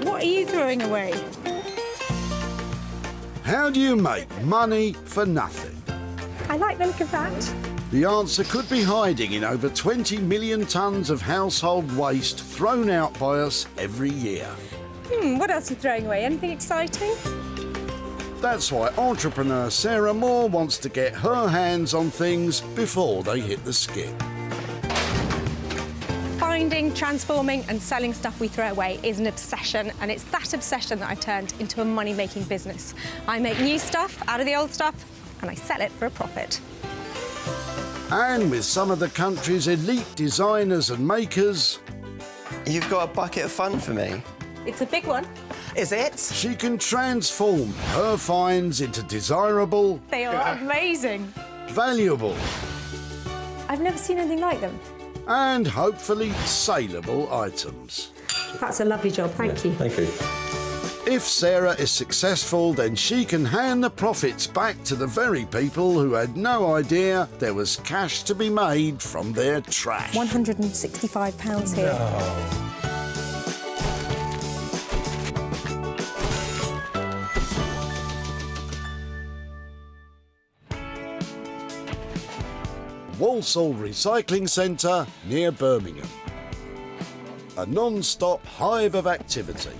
What are you throwing away? How do you make money for nothing? I like the look of that. The answer could be hiding in over 20 million tonnes of household waste thrown out by us every year. What else are you throwing away? Anything exciting? That's why entrepreneur Sarah Moore wants to get her hands on things before they hit the skip. Finding, transforming and selling stuff we throw away is an obsession, and it's that obsession that I've turned into a money-making business. I make new stuff out of the old stuff and I sell it for a profit. And with some of the country's elite designers and makers, You've got a bucket of fun for me. It's a big one. Is it? she can transform her finds into desirable, They are amazing. valuable I've never seen anything like them. and hopefully saleable items. That's a lovely job, thank you. Thank you. If Sarah is successful, then she can hand the profits back to the very people who had no idea there was cash to be made from their trash. £165 here. Walsall Recycling Centre near Birmingham. A non-stop hive of activity.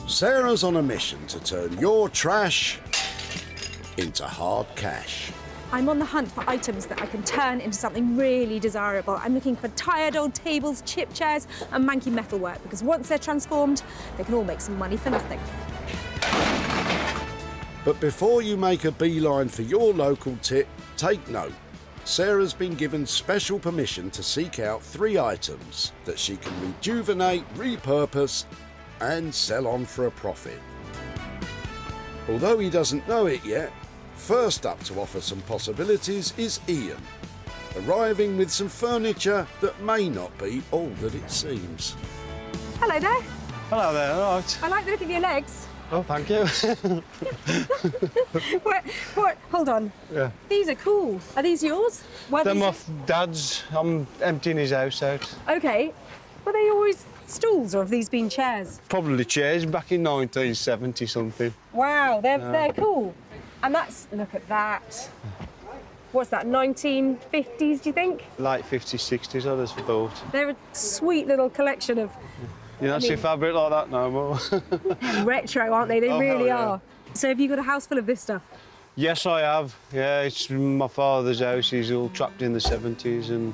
Sarah's on a mission to turn your trash into hard cash. I'm on the hunt for items that I can turn into something really desirable. I'm looking for tired old tables, chip chairs and manky metalwork, because once they're transformed, they can all make some money for nothing. But before you make a beeline for your local tip, take note. Sarah's been given special permission to seek out 3 items that she can rejuvenate, repurpose and sell on for a profit. Although he doesn't know it yet, first up to offer some possibilities is Ian, arriving with some furniture that may not be all that it seems. Hello there. Hello there, all right. I like the look of your legs. Oh, thank you. What? Hold on. Yeah. These are cool. Are these yours? Were They're these- my dad's. I'm emptying his house out. OK. Were they always stools, or have these been chairs? Probably chairs back in 1970 something. Wow, they're cool. And that's, look at that. What's that, 1950s, do you think? Late 50s, 60s, I just thought. They're a sweet little collection of You don't see fabric like that no more. retro, aren't they? They Oh, really hell yeah. are. So have you got a house full of this stuff? Yes, I have. Yeah, it's my father's house. He's all trapped in the 70s and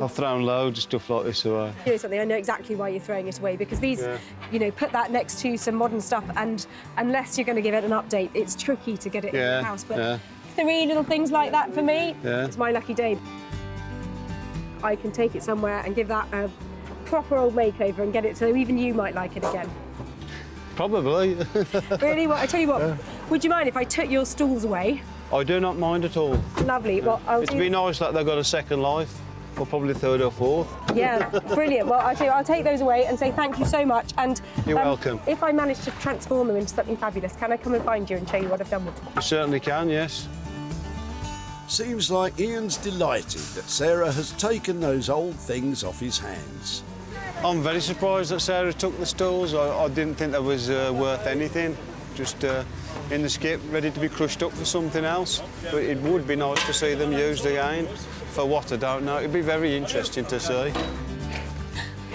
I've thrown loads of stuff like this away. You know something, I know exactly why you're throwing it away, because these, you know, put that next to some modern stuff, and unless you're going to give it an update, it's tricky to get it in the house. But 3 little things like that for me, it's my lucky day. I can take it somewhere and give that a proper old makeover and get it so even you might like it again. Probably. Really? Well, I tell you what, would you mind if I took your stools away? I do not mind at all. Lovely. Well, I'll It'd do... be nice that they've got a second life, or probably 3rd or 4th. Yeah, brilliant. Well, I'll take those away and say thank you so much. And You're welcome. If I manage to transform them into something fabulous, can I come and find you and show you what I've done with them? You certainly can, yes. Seems like Ian's delighted that Sarah has taken those old things off his hands. I'm very surprised that Sarah took the stools. I didn't think that was worth anything. Just in the skip, ready to be crushed up for something else. But it would be nice to see them used again. For what, I don't know. It'd be very interesting to see.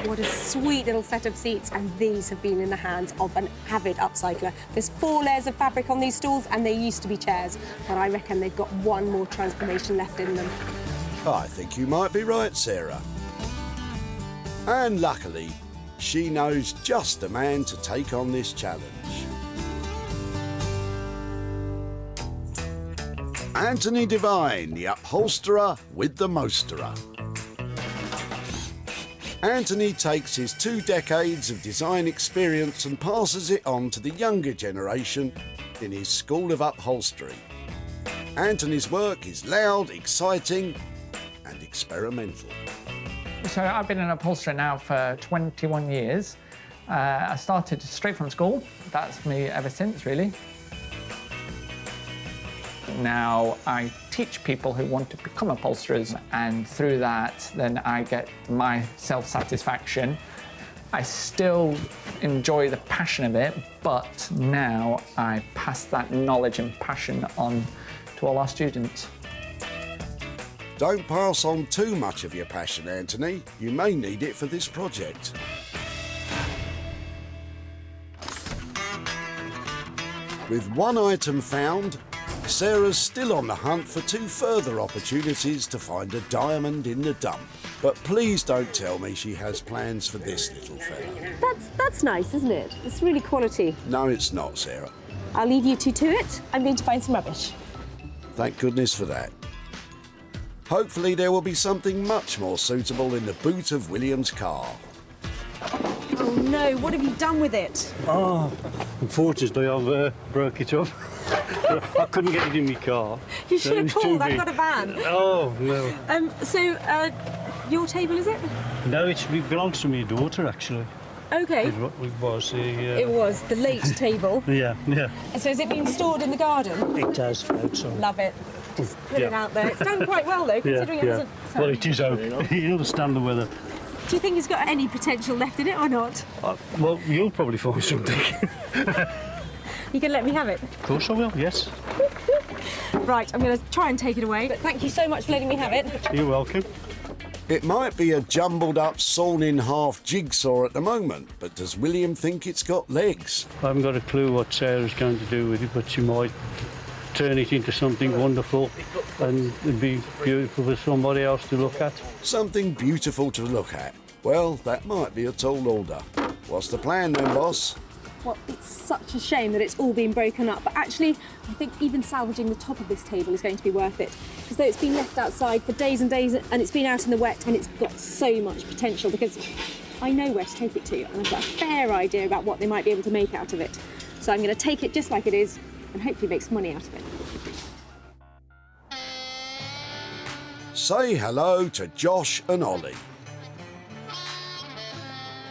What a sweet little set of seats, and these have been in the hands of an avid upcycler. There's 4 layers of fabric on these stools, and they used to be chairs, but I reckon they've got 1 more transformation left in them. I think you might be right, Sarah. And luckily, she knows just the man to take on this challenge. Anthony Devine, the upholsterer with the mosterer. Anthony takes his 2 decades of design experience and passes it on to the younger generation in his School of Upholstery. Anthony's work is loud, exciting and experimental. So I've been an upholsterer now for 21 years. I started straight from school. That's me ever since, really. Now I teach people who want to become upholsterers, and through that, then I get my self-satisfaction. I still enjoy the passion of it, but now I pass that knowledge and passion on to all our students. Don't pass on too much of your passion, Anthony. You may need it for this project. With one item found, Sarah's still on the hunt for 2 further opportunities to find a diamond in the dump. But please don't tell me she has plans for this little fella. That's nice, isn't it? It's really quality. No, it's not, Sarah. I'll leave you two to it. I'm going to find some rubbish. Thank goodness for that. Hopefully there will be something much more suitable in the boot of William's car. Oh no, what have you done with it? Oh, unfortunately I've broke it up. I couldn't get it in my car. You should have called, I've got a van. Oh, no. Your table, is it? No, it belongs to my daughter, actually. Okay. It was It was the late table. Yeah. So has it been stored in the garden? It has outside. Love it. Just put it out there. It's done quite well, though, considering it hasn't... Well, it is okay. You understand the weather. Do you think it's got any potential left in it or not? Well, you'll probably find something. You can let me have it? Of course I will, yes. Right, I'm going to try and take it away, but thank you so much for letting me have it. You're welcome. It might be a jumbled up, sawn in half jigsaw at the moment, but does William think it's got legs? I haven't got a clue what Sarah's going to do with it, but she might turn it into something wonderful and it'd be beautiful for somebody else to look at. Something beautiful to look at. Well, that might be a tall order. What's the plan then, boss? Well, it's such a shame that it's all been broken up, but actually, I think even salvaging the top of this table is going to be worth it. Because though it's been left outside for days and days, and it's been out in the wet, and it's got so much potential, because I know where to take it to, and I've got a fair idea about what they might be able to make out of it. So I'm going to take it just like it is, and hopefully make some money out of it. Say hello to Josh and Ollie.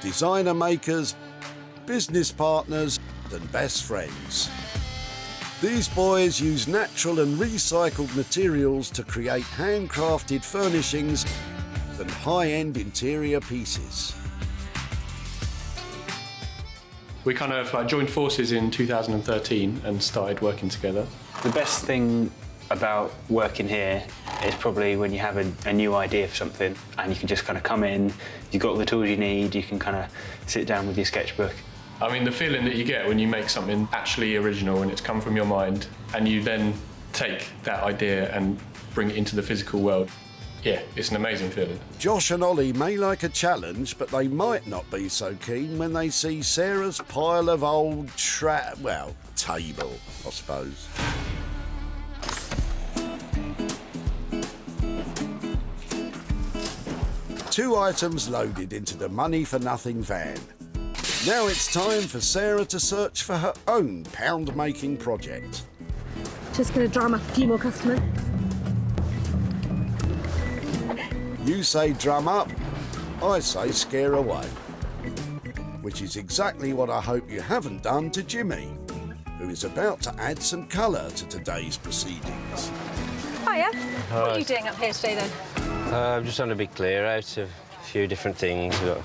Designer makers, business partners and best friends. These boys use natural and recycled materials to create handcrafted furnishings and high-end interior pieces. We kind of joined forces in 2013 and started working together. The best thing about working here is probably when you have a new idea for something and you can just kind of come in, you've got all the tools you need, you can kind of sit down with your sketchbook. I mean, the feeling that you get when you make something actually original and it's come from your mind and you then take that idea and bring it into the physical world, yeah, it's an amazing feeling. Josh and Ollie may like a challenge, but they might not be so keen when they see Sarah's pile of old table, I suppose. Two items loaded into the money-for-nothing van. Now it's time for Sarah to search for her own pound-making project. Just going to drum up a few more customers. You say drum up, I say scare away. Which is exactly what I hope you haven't done to Jimmy, who is about to add some colour to today's proceedings. Hiya. What are you doing up here today then? I'm just on a big clear out of a few different things. We've got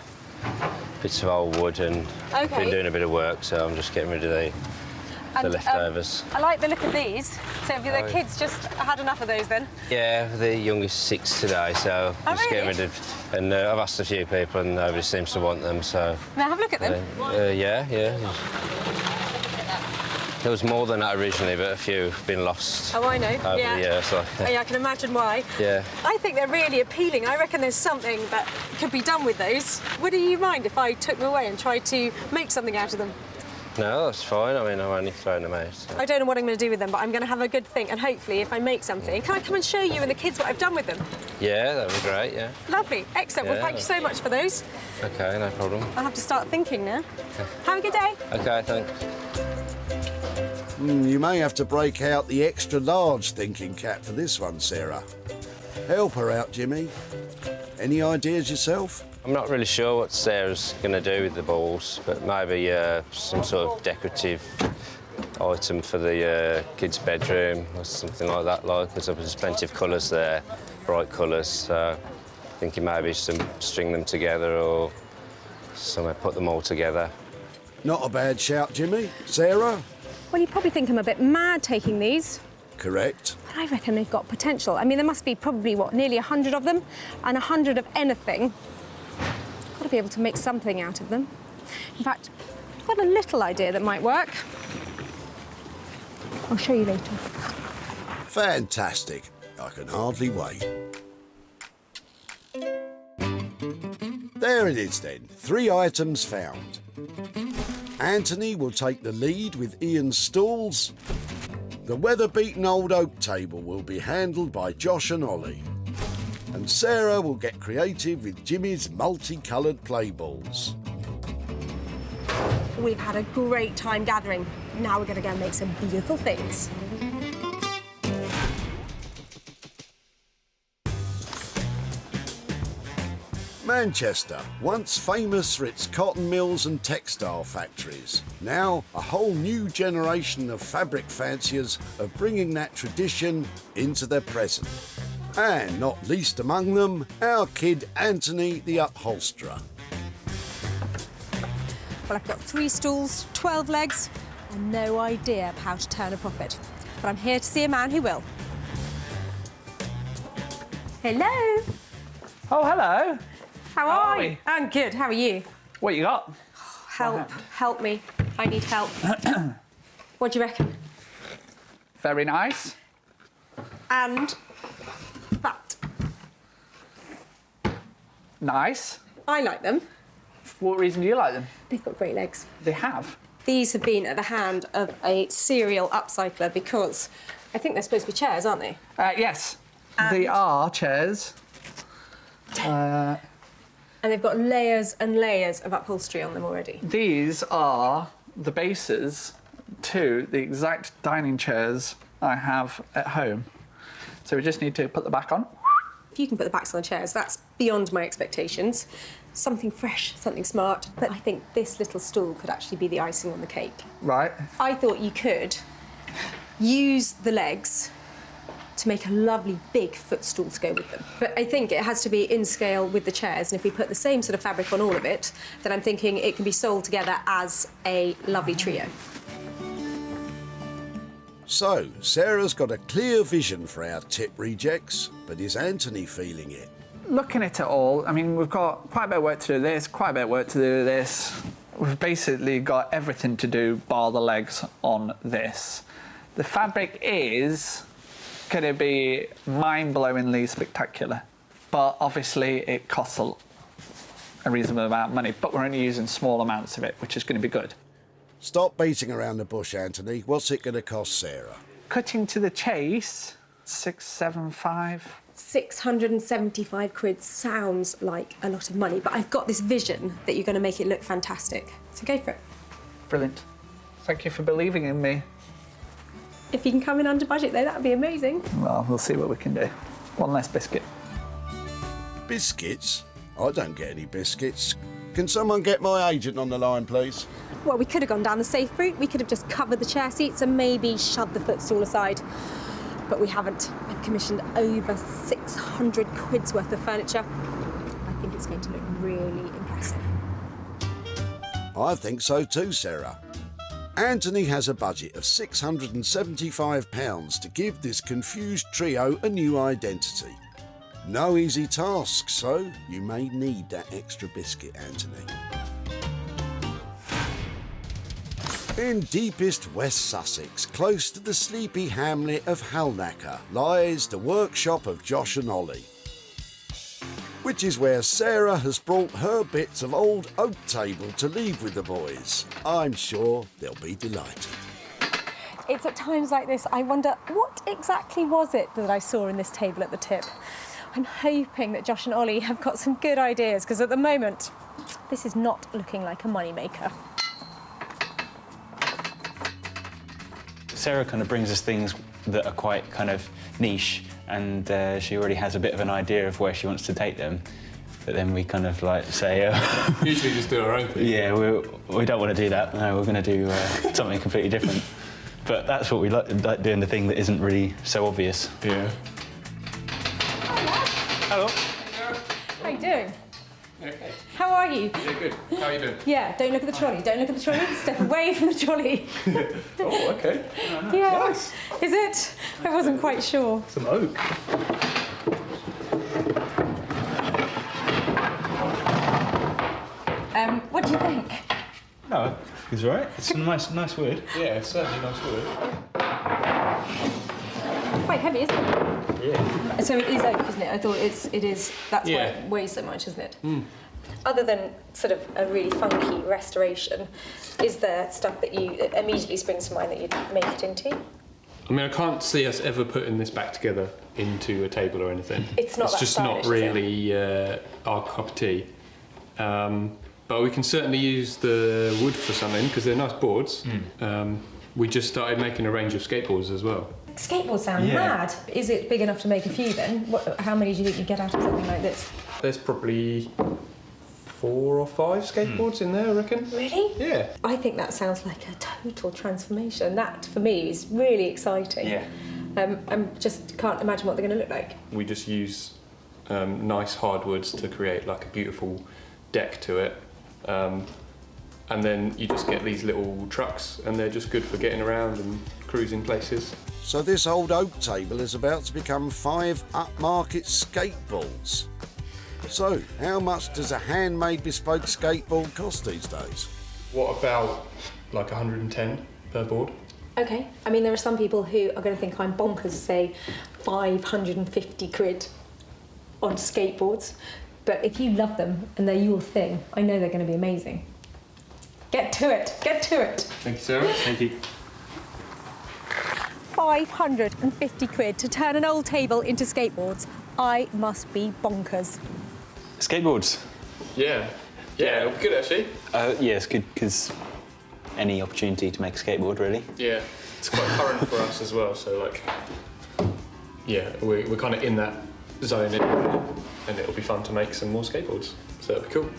bits of old wood and been doing a bit of work, so I'm just getting rid of the leftovers. I like the look of these. So have the kids just had enough of those then? Yeah, the youngest 6 today, so just getting rid of. And I've asked a few people and nobody seems to want them, so. May I have a look at them? Yeah. There was more than that originally, but a few have been lost. Oh, I know. Over the years. So. I can imagine why. Yeah. I think they're really appealing. I reckon there's something that could be done with those. Would you mind if I took them away and tried to make something out of them? No, that's fine. I mean, I'm only throwing them out. So. I don't know what I'm going to do with them, but I'm going to have a good think, and hopefully, if I make something, can I come and show you and the kids what I've done with them? Yeah, that would be great, yeah. Lovely. Excellent. Well, thank you so much for those. OK, no problem. I'll have to start thinking now. Have a good day. OK, thanks. You may have to break out the extra large thinking cap for this one, Sarah. Help her out, Jimmy. Any ideas yourself? I'm not really sure what Sarah's going to do with the balls, but maybe some sort of decorative item for the kids' bedroom or something like that, because there's plenty of colours there, bright colours. So thinking maybe string them together or somewhere put them all together. Not a bad shout, Jimmy. Sarah? Well, you probably think I'm a bit mad taking these. Correct. But I reckon they've got potential. I mean, there must be probably, what, nearly 100 of them? And 100 of anything. Got to be able to make something out of them. In fact, I've got a little idea that might work. I'll show you later. Fantastic. I can hardly wait. There it is then, 3 items found. Anthony will take the lead with Ian's stools. The weather-beaten old oak table will be handled by Josh and Ollie. And Sarah will get creative with Jimmy's multicoloured play balls. We've had a great time gathering. Now we're going to go and make some beautiful things. Manchester, once famous for its cotton mills and textile factories. Now, a whole new generation of fabric fanciers are bringing that tradition into their present. And not least among them, our kid Anthony the upholsterer. Well, I've got 3 stools, 12 legs, and no idea of how to turn a profit. But I'm here to see a man who will. Hello. Oh, hello. How are you? I'm good. How are you? What you got? Help. Help me. I need help. What do you reckon? Very nice. And that. Nice. I like them. For what reason do you like them? They've got great legs. They have. These have been at the hand of a serial upcycler because I think they're supposed to be chairs, aren't they? Yes. They are chairs. And they've got layers and layers of upholstery on them already. These are the bases to the exact dining chairs I have at home. So we just need to put the back on. If you can put the backs on the chairs, that's beyond my expectations. Something fresh, something smart. But I think this little stool could actually be the icing on the cake. Right. I thought you could use the legs to make a lovely big footstool to go with them. But I think it has to be in scale with the chairs, and if we put the same sort of fabric on all of it, then I'm thinking it can be sold together as a lovely trio. So, Sarah's got a clear vision for our tip rejects, but is Anthony feeling it? Looking at it all, I mean, we've got quite a bit of work to do this, quite a bit of work to do this. We've basically got everything to do bar the legs on this. The fabric is going to be mind-blowingly spectacular, but obviously it costs a reasonable amount of money, but we're only using small amounts of it, which is going to be good. Stop beating around the bush, Anthony. What's it going to cost Sarah? Cutting to the chase, 675. 675 quid sounds like a lot of money, but I've got this vision that you're going to make it look fantastic. So go for it. Brilliant. Thank you for believing in me. If you can come in under budget, though, that would be amazing. Well, we'll see what we can do. One less biscuit. Biscuits? I don't get any biscuits. Can someone get my agent on the line, please? Well, we could have gone down the safe route. We could have just covered the chair seats and maybe shoved the footstool aside. But we haven't. I've commissioned over 600 quid's worth of furniture. I think it's going to look really impressive. I think so too, Sarah. Anthony has a budget of £675 to give this confused trio a new identity. No easy task, so you may need that extra biscuit, Anthony. In deepest West Sussex, close to the sleepy hamlet of Halnaker, lies the workshop of Josh and Ollie, which is where Sarah has brought her bits of old oak table to leave with the boys. I'm sure they'll be delighted. It's at times like this I wonder, what exactly was it that I saw in this table at the tip? I'm hoping that Josh and Ollie have got some good ideas, because at the moment, this is not looking like a moneymaker. Sarah kind of brings us things that are quite kind of niche, and she already has a bit of an idea of where she wants to take them. But then we kind of like say... Usually just do our own thing. Yeah, we don't want to do that. No, we're going to do something completely different. But that's what we like doing, the thing that isn't really so obvious. Yeah. Hello. How you doing? Okay. How are you? Yeah, good. How are you doing? Yeah, don't look at the trolley. Don't look at the trolley. Step away from the trolley. Oh, okay. Yeah. Nice. Is it? I wasn't quite sure. Some oak. What do you think? No, he's all right. It's a nice wood. Yeah, it's certainly nice wood. Quite heavy, isn't it? Yeah. So it is oak, isn't it? I thought it is. That's why it weighs so much, isn't it? Other than sort of a really funky restoration, is there stuff that you immediately springs to mind that you'd make it into? I mean, I can't see us ever putting this back together into a table or anything. It's not It's that just stylish, not is it? really our cup of tea. But we can certainly use the wood for something because they're nice boards. We just started making a range of skateboards as well. Skateboards sound mad. Is it big enough to make a few then? How many do you think you get out of something like this? There's probably 4 or 5 skateboards in there, I reckon. Really? Yeah. I think that sounds like a total transformation. That, for me, is really exciting. Yeah. I just can't imagine what they're going to look like. We just use nice hardwoods to create like a beautiful deck to it. And then you just get these little trucks and they're just good for getting around and cruising places. So this old oak table is about to become 5 upmarket skateballs. So, how much does a handmade bespoke skateboard cost these days? What about like 110 per board? Okay. I mean, there are some people who are going to think I'm bonkers, say 550 quid on skateboards. But if you love them and they're your thing, I know they're going to be amazing. Get to it. Get to it. Thank you, Sarah. Thank you. 550 quid to turn an old table into skateboards. I must be bonkers. Skateboards. Yeah. Yeah, good actually. Yeah, it's good because any opportunity to make a skateboard, really. Yeah, it's quite current for us as well. So like, yeah, we're kind of in that zone anyway, and it'll be fun to make some more skateboards. So that'll be cool.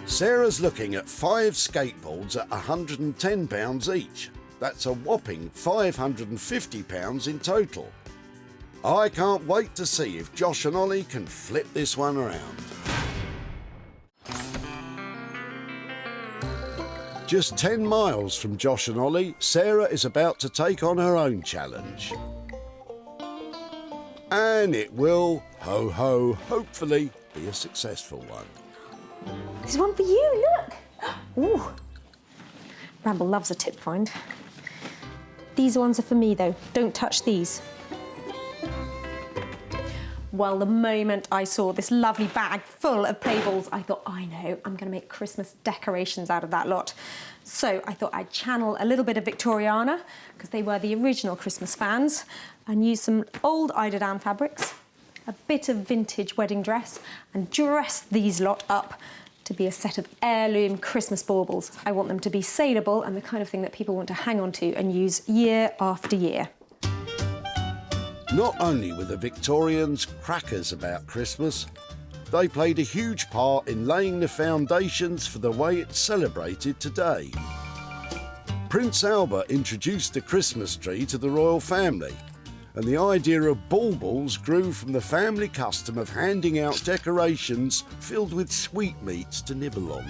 Sarah's looking at 5 skateboards at £110 each. That's a whopping £550 in total. I can't wait to see if Josh and Ollie can flip this one around. Just 10 miles from Josh and Ollie, Sarah is about to take on her own challenge. And it will, ho ho, hopefully be a successful one. There's one for you, look! Ooh. Ramble loves a tip find. These ones are for me though, don't touch these. Well, the moment I saw this lovely bag full of play balls, I thought, I know, I'm going to make Christmas decorations out of that lot. So I thought I'd channel a little bit of Victoriana, because they were the original Christmas fans, and use some old eiderdown fabrics, a bit of vintage wedding dress, and dress these lot up to be a set of heirloom Christmas baubles. I want them to be saleable and the kind of thing that people want to hang on to and use year after year. Not only were the Victorians crackers about Christmas, they played a huge part in laying the foundations for the way it's celebrated today. Prince Albert introduced the Christmas tree to the royal family, and the idea of baubles grew from the family custom of handing out decorations filled with sweetmeats to nibble on.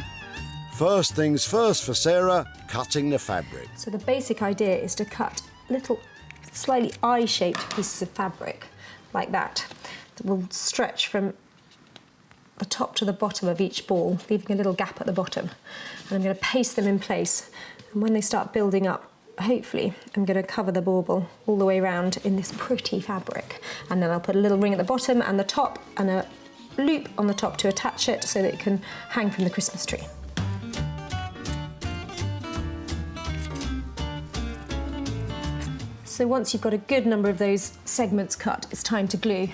First things first for Sarah, cutting the fabric. So the basic idea is to cut little slightly eye-shaped pieces of fabric like that will stretch from the top to the bottom of each ball, leaving a little gap at the bottom. And I'm going to paste them in place, and when they start building up, hopefully I'm going to cover the bauble all the way around in this pretty fabric, and then I'll put a little ring at the bottom and the top and a loop on the top to attach it so that it can hang from the Christmas tree. So once you've got a good number of those segments cut, it's time to glue.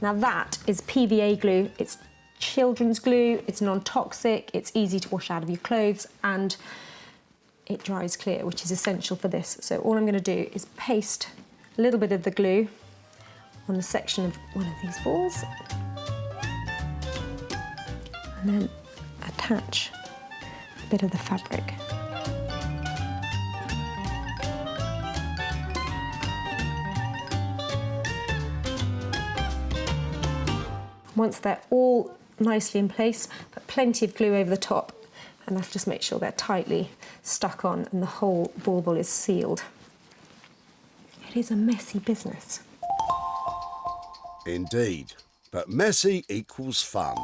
Now that is PVA glue. It's children's glue, it's non-toxic, it's easy to wash out of your clothes, and it dries clear, which is essential for this. So all I'm going to do is paste a little bit of the glue on the section of one of these balls, and then attach a bit of the fabric. Once they're all nicely in place, put plenty of glue over the top, and that'll just make sure they're tightly stuck on and the whole bauble is sealed. It is a messy business. Indeed, but messy equals fun.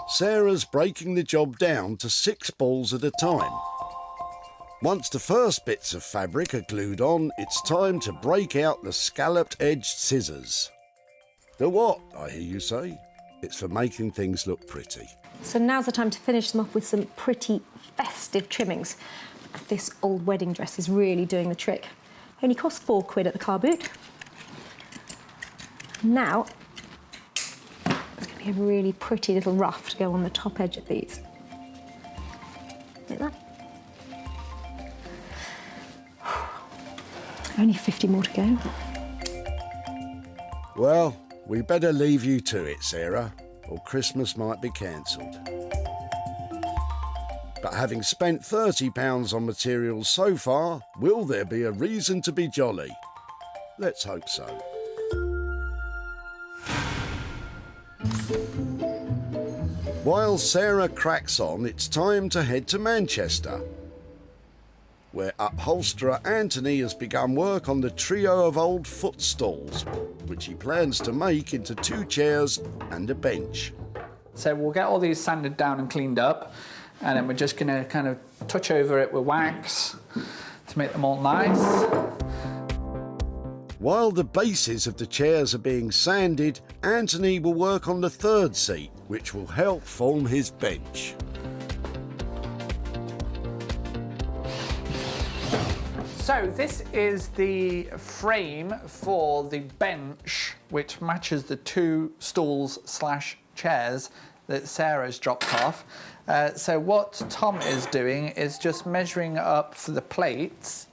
Sarah's breaking the job down to 6 balls at a time. Once the first bits of fabric are glued on, it's time to break out the scalloped-edged scissors. The what, I hear you say? It's for making things look pretty. So now's the time to finish them off with some pretty festive trimmings. This old wedding dress is really doing the trick. Only cost £4 at the car boot. Now, it's going to be a really pretty little ruff to go on the top edge of these. Like that. Only 50 more to go. Well, we better leave you to it, Sarah, or Christmas might be cancelled. But having spent £30 on materials so far, will there be a reason to be jolly? Let's hope so. While Sarah cracks on, it's time to head to Manchester, where upholsterer Anthony has begun work on the trio of old footstools, which he plans to make into 2 chairs and a bench. So we'll get all these sanded down and cleaned up, and then we're just going to kind of touch over it with wax to make them all nice. While the bases of the chairs are being sanded, Anthony will work on the 3rd seat, which will help form his bench. So this is the frame for the bench, which matches the 2 stools/chairs that Sarah's dropped off. So what Tom is doing is just measuring up for the plates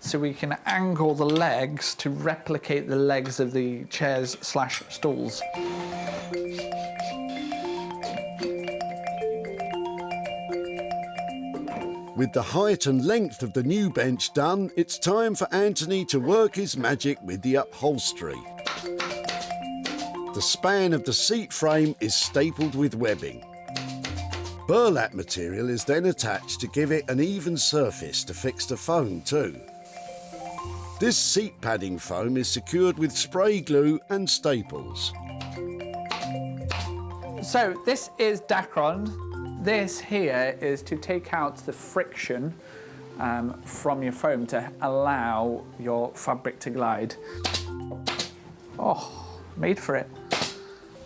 so we can angle the legs to replicate the legs of the chairs/stools. With the height and length of the new bench done, it's time for Anthony to work his magic with the upholstery. The span of the seat frame is stapled with webbing. Burlap material is then attached to give it an even surface to fix the foam too. This seat padding foam is secured with spray glue and staples. So this is Dacron. This here is to take out the friction from your foam to allow your fabric to glide. Oh, made for it.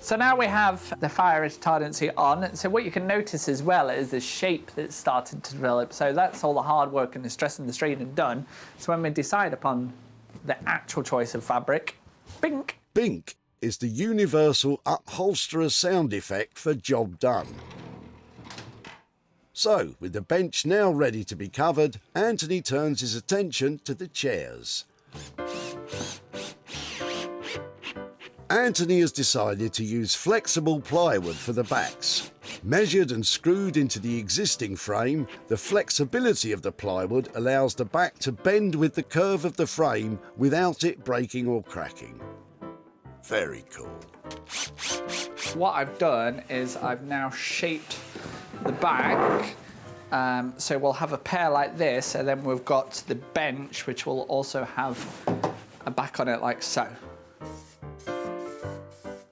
So now we have the fire retardancy on. So what you can notice as well is the shape that's started to develop. So that's all the hard work and the stress and the strain and done. So when we decide upon the actual choice of fabric, bink. Bink is the universal upholsterer sound effect for job done. So, with the bench now ready to be covered, Anthony turns his attention to the chairs. Anthony has decided to use flexible plywood for the backs. Measured and screwed into the existing frame, the flexibility of the plywood allows the back to bend with the curve of the frame without it breaking or cracking. Very cool. What I've done is I've now shaped the back, so we'll have a pair like this, and then we've got the bench, which will also have a back on it like so.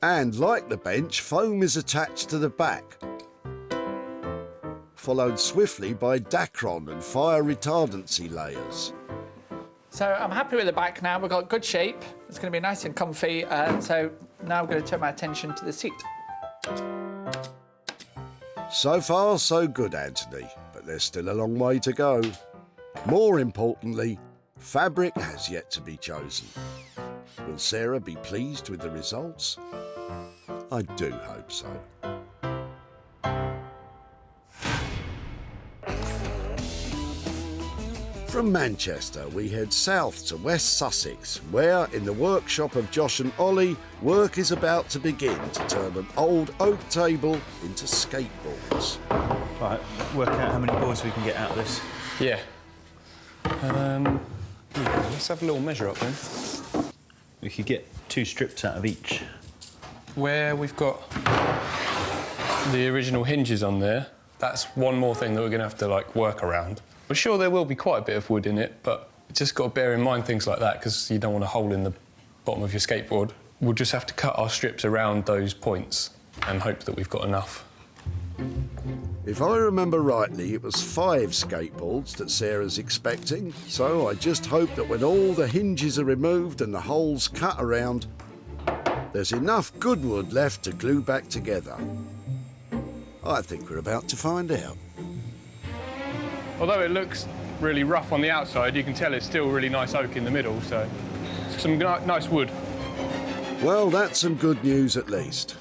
And like the bench, foam is attached to the back, followed swiftly by Dacron and fire retardancy layers. So I'm happy with the back now. We've got good shape. It's going to be nice and comfy. So now I'm going to turn my attention to the seat. So far, so good, Anthony, but there's still a long way to go. More importantly, fabric has yet to be chosen. Will Sarah be pleased with the results? I do hope so. From Manchester, we head south to West Sussex, where, in the workshop of Josh and Ollie, work is about to begin to turn an old oak table into skateboards. Right, work out how many boards we can get out of this. Yeah. Let's have a little measure up then. We could get 2 strips out of each. where we've got the original hinges on there, that's one more thing that we're going to have to like work around. We're sure there will be quite a bit of wood in it, but you just got to bear in mind things like that because you don't want a hole in the bottom of your skateboard. We'll just have to cut our strips around those points and hope that we've got enough. If I remember rightly, it was 5 skateboards that Sarah's expecting, so I just hope that when all the hinges are removed and the holes cut around, there's enough good wood left to glue back together. I think we're about to find out. Although it looks really rough on the outside, you can tell it's still really nice oak in the middle, so it's some nice wood. Well, that's some good news at least.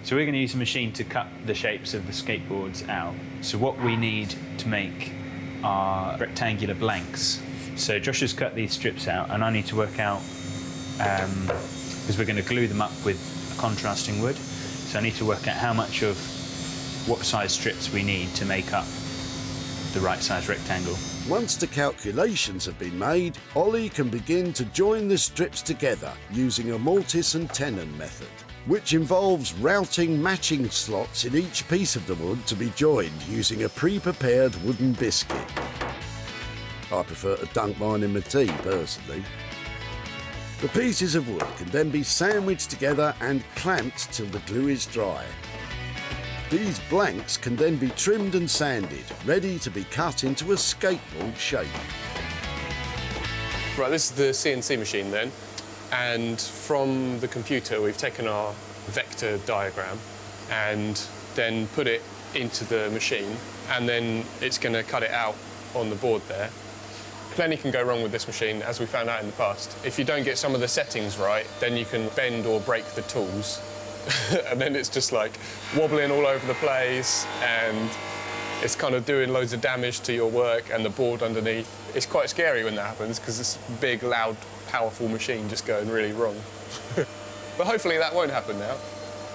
So we're going to use a machine to cut the shapes of the skateboards out. So what we need to make are rectangular blanks. So Josh has cut these strips out, and I need to work out, because we're going to glue them up with a contrasting wood, so I need to work out how much of what size strips we need to make up the right size rectangle. Once the calculations have been made, Ollie can begin to join the strips together using a mortise and tenon method, which involves routing matching slots in each piece of the wood to be joined using a pre-prepared wooden biscuit. I prefer to dunk mine in my tea, personally. The pieces of wood can then be sandwiched together and clamped till the glue is dry. These blanks can then be trimmed and sanded, ready to be cut into a skateboard shape. Right, this is the CNC machine then, and from the computer we've taken our vector diagram and then put it into the machine, and then it's going to cut it out on the board there. Plenty can go wrong with this machine, as we found out in the past. If you don't get some of the settings right, then you can bend or break the tools. And then it's just like wobbling all over the place, and it's kind of doing loads of damage to your work and the board underneath. It's quite scary when that happens because it's a big, loud, powerful machine just going really wrong. But hopefully that won't happen now.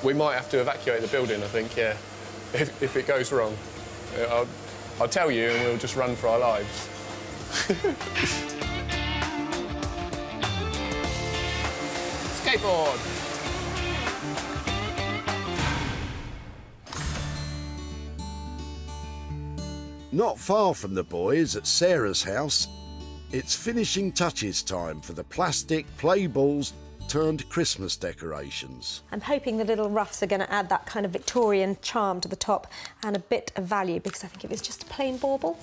We might have to evacuate the building, I think, yeah, if it goes wrong. I'll tell you and we'll just run for our lives. Skateboard! Not far from the boys at Sarah's house, it's finishing touches time for the plastic play balls turned Christmas decorations. I'm hoping the little roughs are going to add that kind of Victorian charm to the top and a bit of value, because I think if it's just a plain bauble,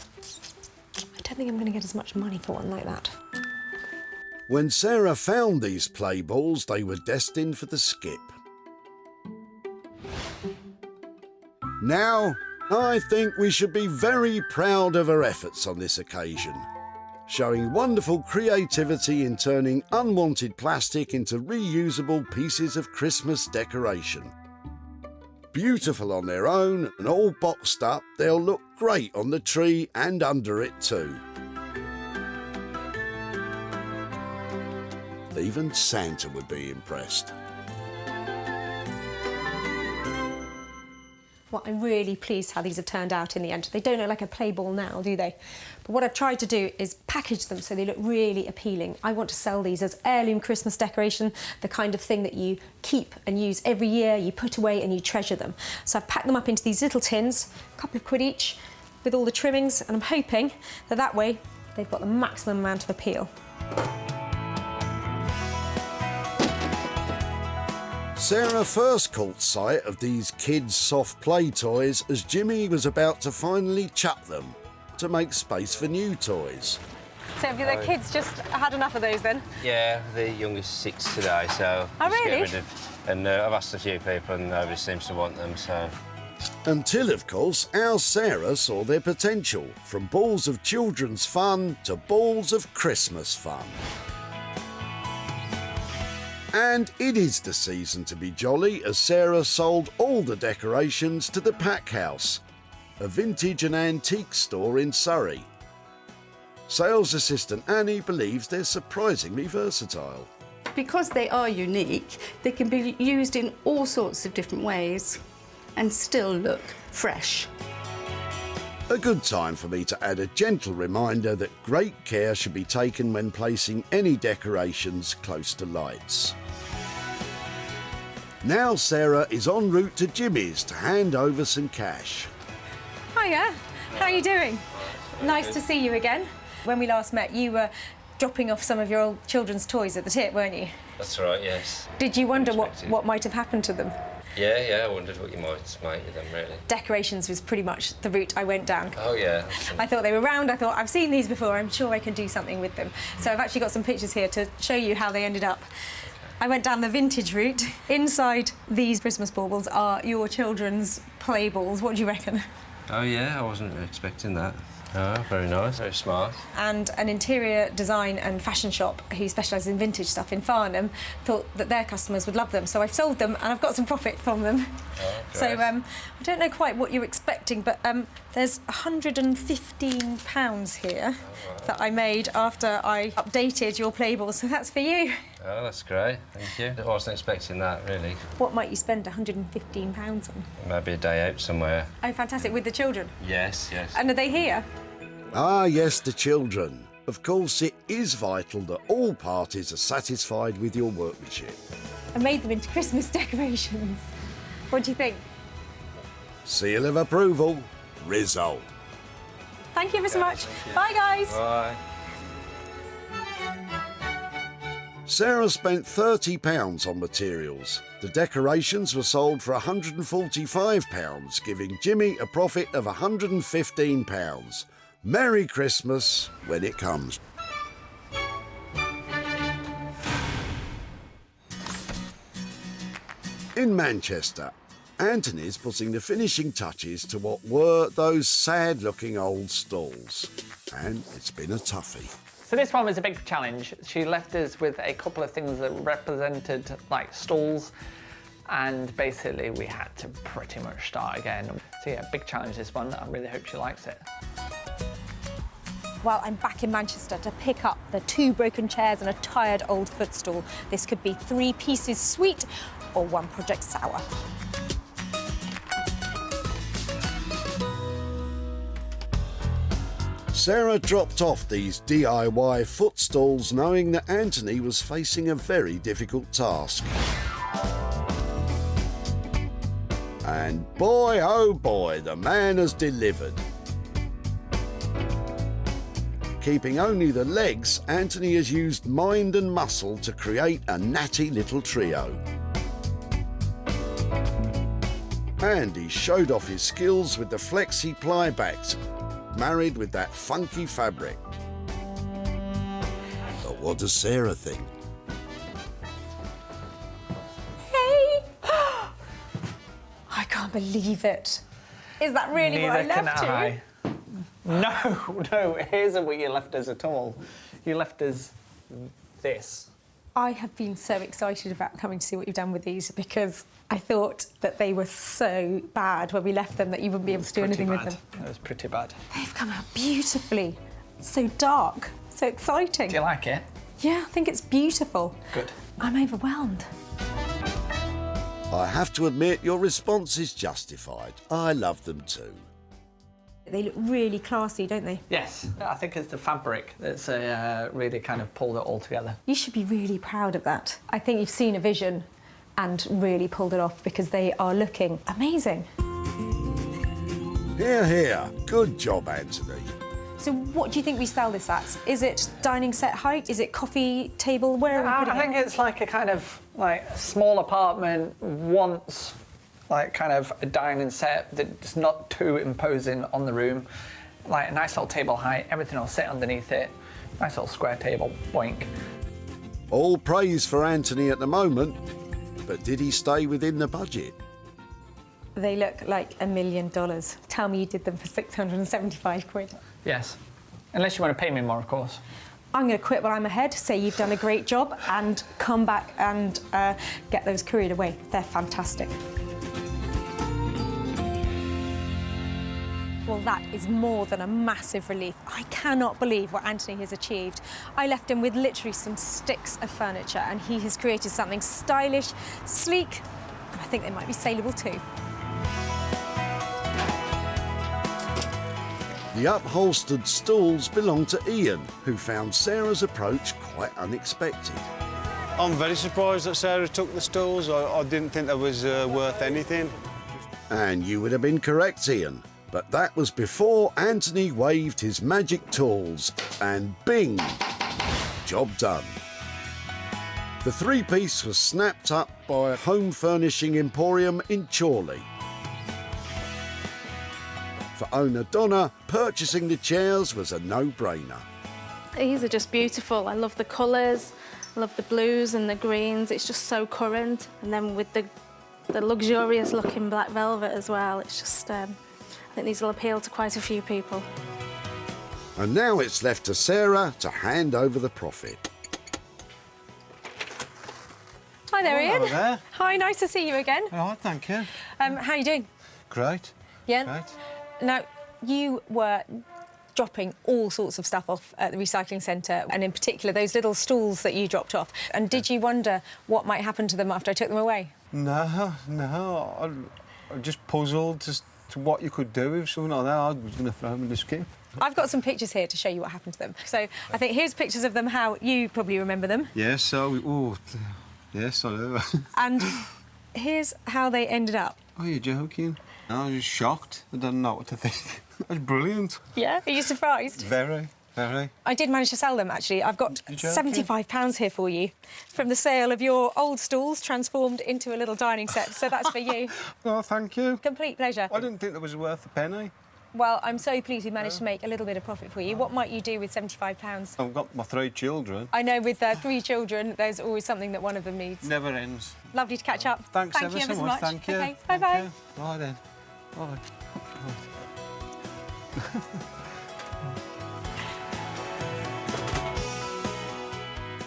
I don't think I'm going to get as much money for one like that. When Sarah found these play balls, they were destined for the skip. Now, I think we should be very proud of her efforts on this occasion, showing wonderful creativity in turning unwanted plastic into reusable pieces of Christmas decoration. Beautiful on their own and all boxed up, they'll look great on the tree and under it too. Even Santa would be impressed. Well, I'm really pleased how these have turned out in the end. They don't look like a play ball now, do they? But what I've tried to do is package them so they look really appealing. I want to sell these as heirloom Christmas decoration, the kind of thing that you keep and use every year, you put away and you treasure them. So I've packed them up into these little tins, a couple of quid each, with all the trimmings, and I'm hoping that that way they've got the maximum amount of appeal. Sarah first caught sight of these kids' soft play toys as Jimmy was about to finally chuck them to make space for new toys. So have the kids just had enough of those then? Yeah, the youngest 6 today, so... Oh, just really? get rid of, and I've asked a few people and nobody seems to want them, so... Until, of course, our Sarah saw their potential, from balls of children's fun to balls of Christmas fun. And it is the season to be jolly, as Sarah sold all the decorations to the Pack House, a vintage and antique store in Surrey. Sales assistant Annie believes they're surprisingly versatile. Because they are unique, they can be used in all sorts of different ways and still look fresh. A good time for me to add a gentle reminder that great care should be taken when placing any decorations close to lights. Now Sarah is en route to Jimmy's to hand over some cash. Hiya, how are you doing? Nice to see you again. When we last met, you were dropping off some of your old children's toys at the tip, weren't you? That's right, yes. Did you wonder what might have happened to them? Yeah, I wondered what you might make with them, really. Decorations was pretty much the route I went down. Oh, yeah. I thought they were round, I thought, I've seen these before, I'm sure I can do something with them. So I've actually got some pictures here to show you how they ended up. I went down the vintage route. Inside these Christmas baubles are your children's play balls. What do you reckon? Oh, yeah, I wasn't expecting that. Oh, very nice, very smart. And an interior design and fashion shop who specialises in vintage stuff in Farnham thought that their customers would love them, so I've sold them and I've got some profit from them. Oh, so I don't know quite what you're expecting, but there's £115 here that I made after I updated your playballs, so that's for you. Oh, that's great, thank you. I wasn't expecting that, really. What might you spend £115 on? Maybe a day out somewhere. Oh, fantastic, with the children? Yes. And are they here? Ah, yes, the children. Of course, it is vital that all parties are satisfied with your workmanship. I made them into Christmas decorations. What do you think? Seal of approval, Rizzo. Thank you ever so much. Bye, guys. Bye. Sarah spent £30 on materials. The decorations were sold for £145, giving Jimmy a profit of £115. Merry Christmas when it comes. In Manchester, Anthony's putting the finishing touches to what were those sad-looking old stalls. And it's been a toughie. So this one was a big challenge. She left us with a couple of things that represented like stalls, and basically we had to pretty much start again. So yeah, big challenge this one. I really hope she likes it. Well, I'm back in Manchester to pick up the 2 broken chairs and a tired old footstool. This could be 3 pieces sweet or 1 project sour. Sarah dropped off these DIY footstools knowing that Anthony was facing a very difficult task. And boy, oh boy, the man has delivered. Keeping only the legs, Anthony has used mind and muscle to create a natty little trio. And he showed off his skills with the flexi ply backs, married with that funky fabric. But what does Sarah think? Hey! I can't believe it. Is that really what I left you? No, it isn't what you left us at all. You left us this. I have been so excited about coming to see what you've done with these because I thought that they were so bad when we left them that you wouldn't be able to do anything with them. It was pretty bad. They've come out beautifully. So dark, so exciting. Do you like it? Yeah, I think it's beautiful. Good. I'm overwhelmed. I have to admit your response is justified. I love them too. They look really classy, don't they? Yes, I think it's the fabric that's really kind of pulled it all together. You should be really proud of that. I think you've seen a vision and really pulled it off because they are looking amazing. Hear, hear. Good job, Anthony. So what do you think we sell this at? Is it dining set height? Is it coffee table? Where are we putting I think it's like a kind of like small apartment wants like kind of a dining set that's not too imposing on the room. Like a nice little table height, everything will sit underneath it. Nice little square table, boink. All praise for Anthony at the moment, but did he stay within the budget? They look like $1 million. Tell me you did them for 675 quid. Yes, unless you want to pay me more, of course. I'm going to quit while I'm ahead, say you've done a great job, and come back and get those couriered away. They're fantastic. Well, that is more than a massive relief. I cannot believe what Anthony has achieved. I left him with literally some sticks of furniture, and he has created something stylish, sleek, and I think they might be saleable too. The upholstered stools belong to Ian, who found Sarah's approach quite unexpected. I'm very surprised that Sarah took the stools. I didn't think that was worth anything. And you would have been correct, Ian. But that was before Anthony waved his magic tools and bing! Job done. The three-piece was snapped up by a home furnishing emporium in Chorley. For owner Donna, purchasing the chairs was a no-brainer. These are just beautiful. I love the colours, I love the blues and the greens. It's just so current. And then with the luxurious looking black velvet as well, it's just, I think these will appeal to quite a few people. And now it's left to Sarah to hand over the profit. Hi there, Ian. Hello there. Hi, nice to see you again. All right, thank you. How are you doing? Great. Yeah? Great. Now, you were dropping all sorts of stuff off at the recycling centre, and in particular those little stools that you dropped off. And did you wonder what might happen to them after I took them away? No. I'm just puzzled as to what you could do with something like that. I was going to throw them in the skip. I've got some pictures here to show you what happened to them. So I think here's pictures of them, how you probably remember them. Yes, yes, I do. And here's how they ended up. Oh, you're joking? I was just shocked. I don't know what to think. That's brilliant. Yeah? Are you surprised? Very. I did manage to sell them, actually. I've got £75 here for you from the sale of your old stools transformed into a little dining set. So that's for you. Oh, thank you. Complete pleasure. I didn't think that was worth a penny. Well, I'm so pleased we managed to make a little bit of profit for you. What might you do with £75? I've got my 3 children. I know with 3 children, there's always something that one of them needs. Never ends. Lovely to catch up. Thanks Thank you ever so much. Thank you. Okay, bye-bye. Bye then. Bye.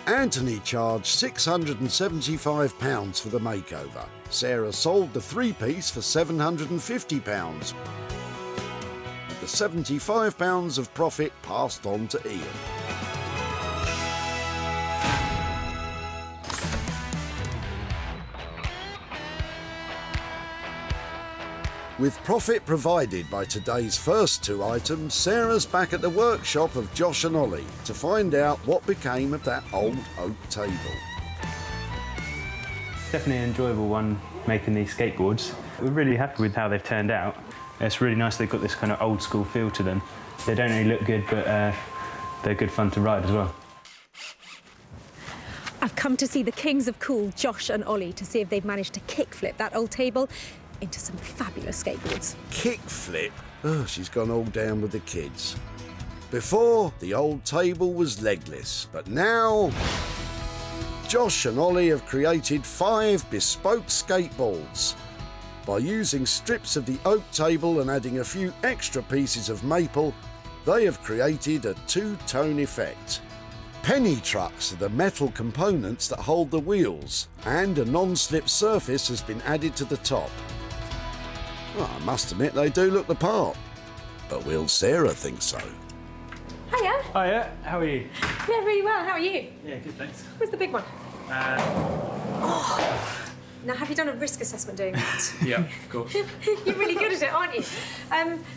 Anthony charged £675 for the makeover. Sarah sold the three-piece for £750. With the £75 of profit passed on to Ian. With profit provided by today's first 2 items, Sarah's back at the workshop of Josh and Ollie to find out what became of that old oak table. Definitely an enjoyable one, making these skateboards. We're really happy with how they've turned out. It's really nice they've got this kind of old school feel to them. They don't only look good, but they're good fun to ride as well. I've come to see the kings of cool, Josh and Ollie, to see if they've managed to kickflip that old table into some fabulous skateboards. Kickflip? Oh, she's gone all down with the kids. Before, the old table was legless, but now Josh and Ollie have created 5 bespoke skateboards. By using strips of the oak table and adding a few extra pieces of maple, they have created a 2-tone effect. Penny trucks are the metal components that hold the wheels, and a non-slip surface has been added to the top. Well, I must admit they do look the part. But will Sarah think so? Hiya. Hiya, how are you? Yeah, really well. How are you? Yeah, good, thanks. Where's the big one? Now, have you done a risk assessment doing that? Yeah, of course. You're really good at it, aren't you?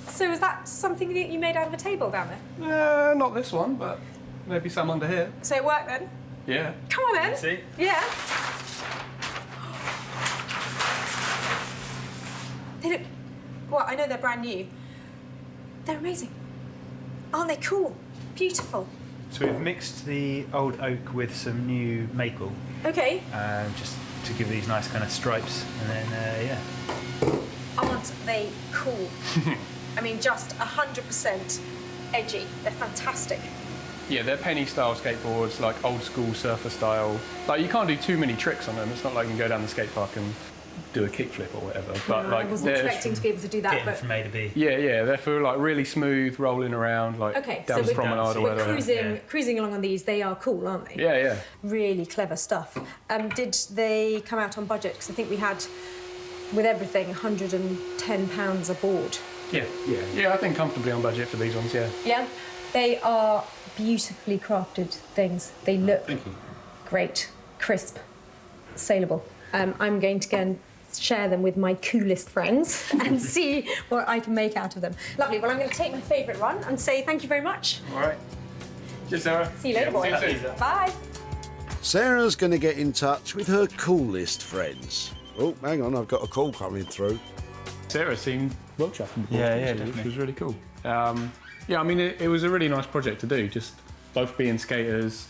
So is that something that you made out of a table down there? Not this one, but maybe some under here. So it worked then? Yeah. Come on then. Let's see. Yeah. They look... Well, I know they're brand new. They're amazing. Aren't they cool? Beautiful. So we've mixed the old oak with some new maple. Okay. Just to give these nice kind of stripes, and then, yeah. Aren't they cool? I mean, just 100% edgy. They're fantastic. Yeah, they're penny-style skateboards, like old-school surfer style. Like, you can't do too many tricks on them. It's not like you can go down the skate park and do a kickflip or whatever. But No, like, I wasn't expecting to be able to do that. Getting But from A to B. Yeah, they're for like really smooth, rolling around, like okay, down so the promenade or we're whatever. cruising along on these. They are cool, aren't they? Yeah. Really clever stuff. Did they come out on budget? Because I think we had, with everything, £110 a board. Yeah, I think comfortably on budget for these ones, yeah. Yeah, they are beautifully crafted things. They look great, crisp, saleable. I'm going to go and share them with my coolest friends and see what I can make out of them. Lovely. Well, I'm going to take my favourite one and say thank you very much. All right. Cheers, Sarah. See you later, boys. See you soon. Bye. Sarah's going to get in touch with her coolest friends. Oh, hang on, I've got a call coming through. Sarah seemed well chuffed with the Yeah, board, definitely. which was really cool. Yeah, I mean, it was a really nice project to do, just both being skaters.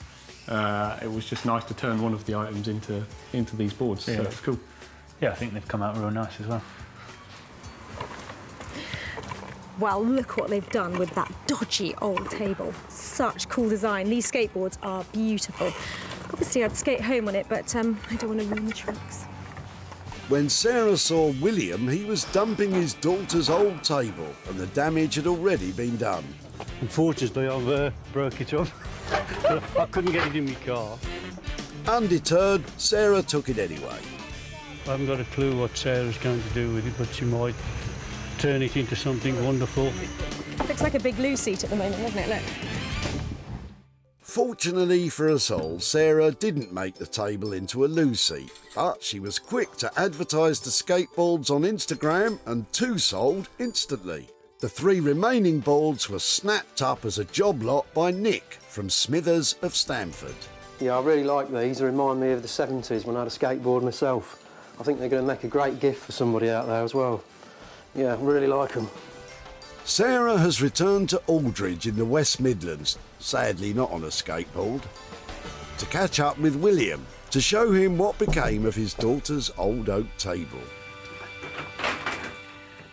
It was just nice to turn one of the items into these boards, so it's cool. Yeah, I think they've come out real nice as well. Well, look what they've done with that dodgy old table. Such cool design. These skateboards are beautiful. Obviously, I'd skate home on it, but I don't want to ruin the tricks. When Sarah saw William, he was dumping his daughter's old table, and the damage had already been done. Unfortunately, I've broke it up. I couldn't get it in my car. Undeterred, Sarah took it anyway. I haven't got a clue what Sarah's going to do with it, but she might turn it into something wonderful. Looks like a big loo seat at the moment, doesn't it? Look. Fortunately for us all, Sarah didn't make the table into a loo seat, but she was quick to advertise the skateboards on Instagram, and 2 sold instantly. The 3 remaining boards were snapped up as a job lot by Nick from Smithers of Stamford. Yeah, I really like these. They remind me of the 70s when I had a skateboard myself. I think they're going to make a great gift for somebody out there as well. Yeah, I really like them. Sarah has returned to Aldridge in the West Midlands, sadly not on a skateboard, to catch up with William to show him what became of his daughter's old oak table.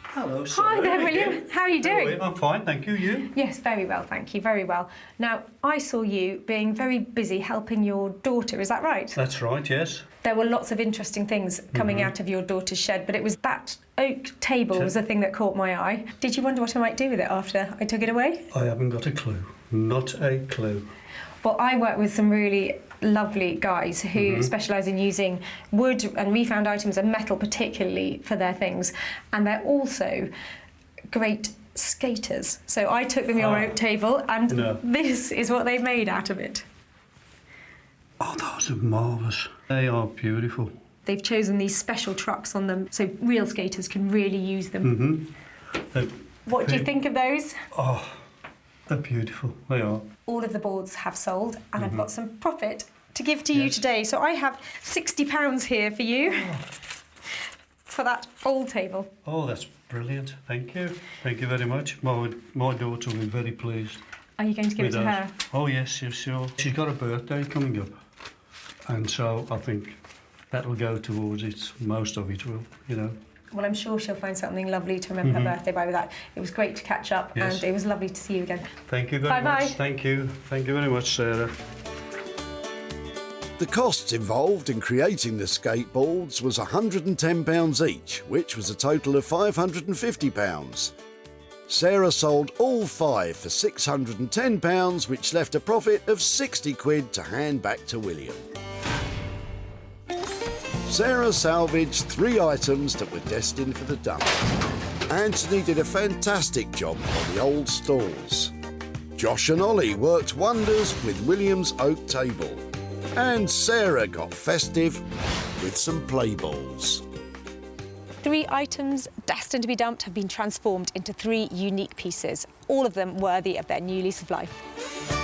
Hello, Sarah. Hi there, William. How are you doing? I'm fine, thank you. You? Yes, very well, thank you, very well. Now, I saw you being very busy helping your daughter, is that right? That's right, yes. There were lots of interesting things coming out of your daughter's shed, but it was that oak table was the thing that caught my eye. Did you wonder what I might do with it after I took it away? I haven't got a clue. Not a clue. Well, I work with some really lovely guys who specialise in using wood and refound items and metal particularly for their things, and they're also great skaters. So I took them your oak table, and this is what they've made out of it. Oh, those are marvellous. They are beautiful. They've chosen these special trucks on them so real skaters can really use them. What do you think of those? Oh, they're beautiful. They are. All of the boards have sold, and I've got some profit to give to you today. So I have £60 here for you for that old table. Oh, that's brilliant. Thank you. Thank you very much. My daughter will be very pleased. Are you going to give it to her? Oh, yes, sure. She's got a birthday coming up, and so I think that'll go towards it. Most of it will, you know. Well, I'm sure she'll find something lovely to remember her birthday by with that. It was great to catch up, and it was lovely to see you again. Thank you very much. Thank you. Thank you very much, Sarah. The costs involved in creating the skateboards was £110 each, which was a total of £550. Sarah sold all 5 for £610, which left a profit of £60 to hand back to William. Sarah salvaged 3 items that were destined for the dump. Anthony did a fantastic job on the old Stools. Josh and Ollie worked wonders with William's oak table. And Sarah got festive with some play balls. 3 items destined to be dumped have been transformed into 3 unique pieces, all of them worthy of their new lease of life.